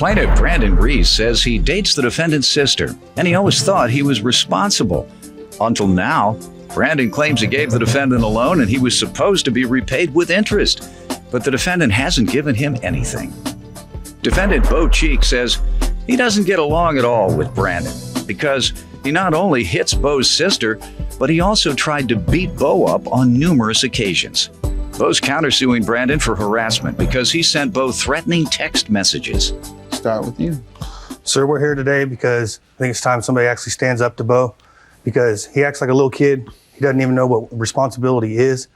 Plaintiff Brandon Reese says he dates the defendant's sister, and he always thought he was responsible. Until now, Brandon claims he gave the defendant a loan and he was supposed to be repaid with interest, but the defendant hasn't given him anything. Defendant Bo Cheek says he doesn't get along at all with Brandon because he not only hits Bo's sister, but he also tried to beat Bo up on numerous occasions. Bo's countersuing Brandon for harassment because he sent Bo threatening text messages. Start with you. Sir, we're here today because I think it's time somebody actually stands up to Bo, because he acts like a little kid. He doesn't even know what responsibility is.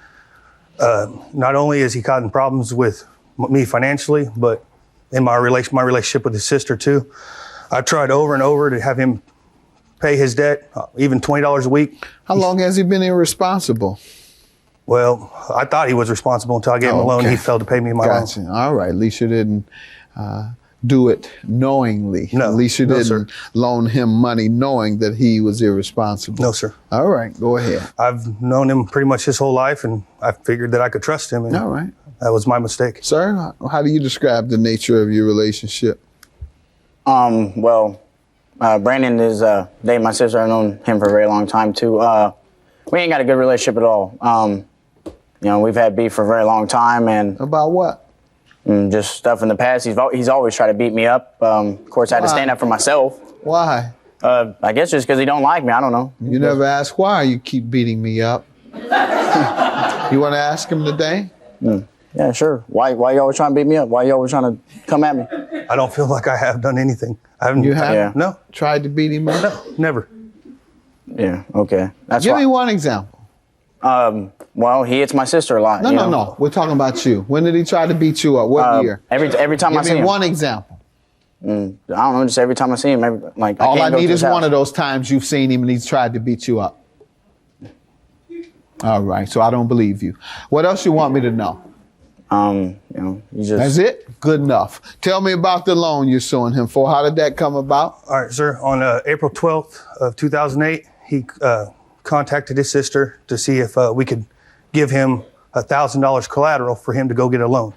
Not only is he causing problems with me financially, but in my relationship with his sister too. I've tried over and over to have him pay his debt, even $20 a week. How long has he been irresponsible? Well, I thought he was responsible until I gave him a loan and he failed to pay me my loan. All right, at least you didn't do it knowingly. No, at least you didn't sir. loan him money knowing that he was irresponsible. No, sir. All right, go ahead. I've known him pretty much his whole life, and I figured that I could trust him. And all right. That was my mistake. Sir, how do you describe the nature of your relationship? Well, Brandon is dating my sister. I've known him for a very long time too. We ain't got a good relationship at all. You know, we've had beef for a very long time, and about what? Just stuff in the past. He's always tried to beat me up. Of course, I had to stand up for myself. Why? I guess just because he don't like me. I don't know. You never ask why you keep beating me up. You want to ask him today? Yeah, sure. Why you always trying to beat me up? Why you always trying to come at me? I don't feel like I have done anything. I haven't. You haven't? Yeah. No. Tried to beat him up? No, never. Yeah, okay. That's Give why. me one example. Well, he hits my sister a lot. No. We're talking about you. When did he try to beat you up? What year? Every time I see him. Give me one example. I don't know. Just every time I see him, All I need is one of those times you've seen him and he's tried to beat you up. All right. So I don't believe you. What else you want me to know? You know, you just. That's it? Good enough. Tell me about the loan you're suing him for. How did that come about? All right, sir. On April 12th of 2008, he contacted his sister to see if we could give him $1,000 collateral for him to go get a loan.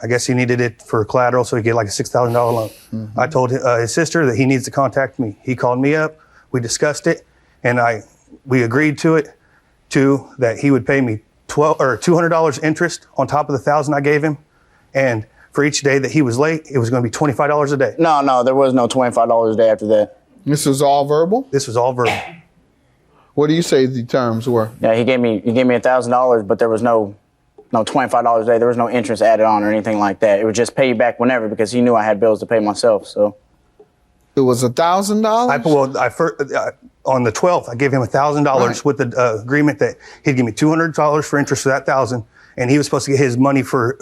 I guess he needed it for collateral, so he get like a $6,000 loan. Mm-hmm. I told his sister that he needs to contact me. He called me up. We discussed it, and we agreed to it, that he would pay me $200 interest on top of the $1,000 I gave him, and for each day that he was late, it was going to be $25 a day. No, there was no $25 a day after that. This was all verbal? This was all verbal. What do you say the terms were? Yeah, he gave me $1,000, but there was no $25 a day. There was no interest added on or anything like that. It would just pay you back whenever, because he knew I had bills to pay myself. So it was $1,000. On the 12th, I gave him $1,000 with the agreement that he'd give me $200 for interest for that $1,000, and he was supposed to get his money for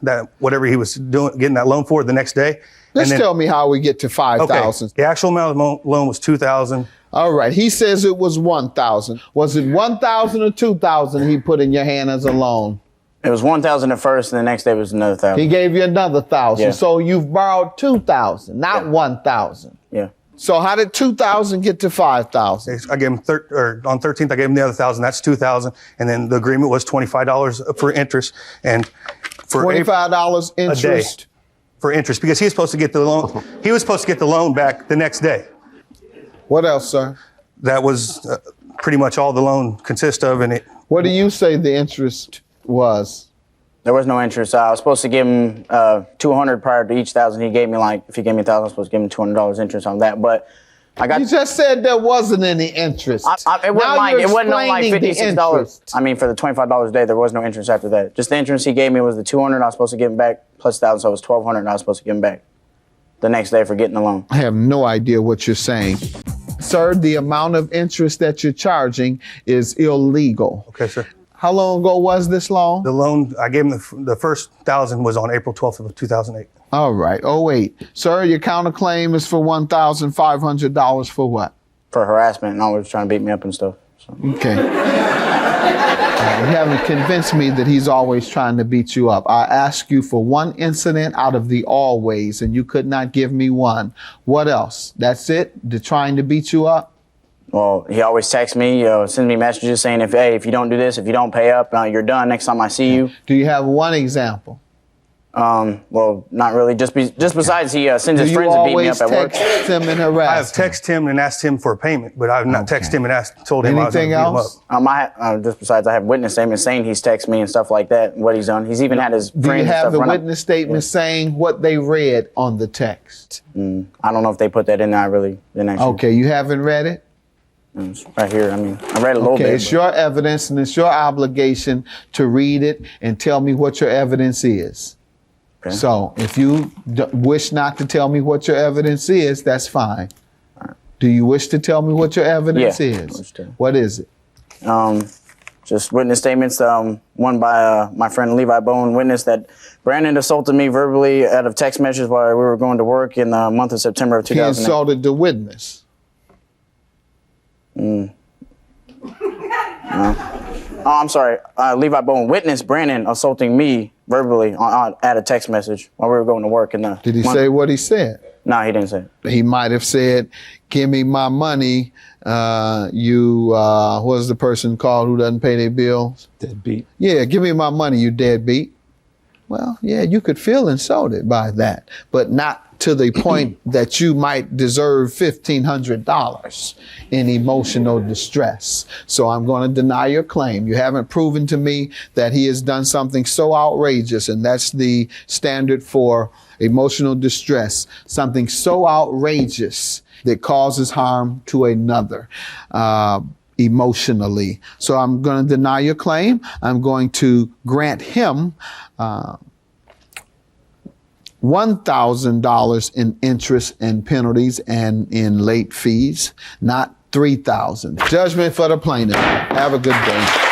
that whatever he was doing, getting that loan for the next day. Tell me how we get to $5,000. Okay. The actual amount of the loan was $2,000. All right. He says it was $1,000. Was it $1,000 or $2,000 he put in your hand as a loan? it was $1,000 at first, and the next day was another $1,000. He gave you another $1,000. Yeah. So you've borrowed $2,000, not $1,000. Yeah. So how did $2,000 get to $5,000? I gave him on 13th. I gave him the other $1,000. That's $2,000, and then the agreement was $25 for interest, and for $25 interest a day for interest, because he was supposed to get the loan. He was supposed to get the loan back the next day. What else, sir? That was pretty much all the loan consists of, and it. What do you say the interest was? There was no interest. I was supposed to give him $200 prior to each $1,000. He gave me if he gave me $1,000, I was supposed to give him $200 interest on that. But I got. You just said there wasn't any interest. It wasn't like $56. I mean, for the $25 a day, there was no interest after that. Just the interest he gave me was the $200. I was supposed to give him back plus $1,000, so it was $1,200. And I was supposed to give him back the next day for getting the loan. I have no idea what you're saying. Sir, the amount of interest that you're charging is illegal. Okay, sir. How long ago was this loan? The loan, I gave him the first $1,000 was on April 12th of 2008. All right. Oh, wait. Sir, your counterclaim is for $1,500 for what? For harassment and always trying to beat me up and stuff. So. Okay. You haven't convinced me that he's always trying to beat you up. I asked you for one incident out of the always, and you could not give me one. What else? That's it? The trying to beat you up? Well, he always texts me, sends me messages saying, if you don't do this, if you don't pay up, you're done next time I see you. Do you have one example? Well, not really. Just besides he sends his Do you friends to beat me always up at work. text him and I have harass him? texted him and asked him for a payment, but I have not texted him and told him Anything I was else? going to beat him up. Just besides, I have witness statements saying he's texted me and stuff like that. What he's done. He's even had his friends. Do you and have stuff the run up- witness statement saying what they read on the text? I don't know if they put that in there. I really didn't actually. Okay, you haven't read it? It's right here. I mean, I read a little Okay, bit. it's your evidence and it's your obligation to read it and tell me what your evidence is. Okay. So if you wish not to tell me what your evidence is, that's fine. Do you wish to tell me what your evidence Yeah, I is? wish to. What is it? Just witness statements. One by my friend Levi Bone, witness that Brandon assaulted me verbally out of text messages while we were going to work in the month of September of He 2008. insulted the witness. No. Oh, I'm sorry. Levi Bone witnessed Brandon assaulting me verbally at a text message while we were going to work in the. Did he say what he said? No, he didn't say it. He might have said, "Give me my money." What was the person called who doesn't pay their bills? Deadbeat. Yeah, give me my money, you deadbeat. Well, yeah, you could feel insulted by that, but not to the point that you might deserve $1,500 in emotional distress. So I'm going to deny your claim. You haven't proven to me that he has done something so outrageous, and that's the standard for emotional distress, something so outrageous that causes harm to another. Emotionally. So I'm going to deny your claim. I'm going to grant him $1,000 in interest and penalties and in late fees, not $3,000. Judgment for the plaintiff. Have a good day.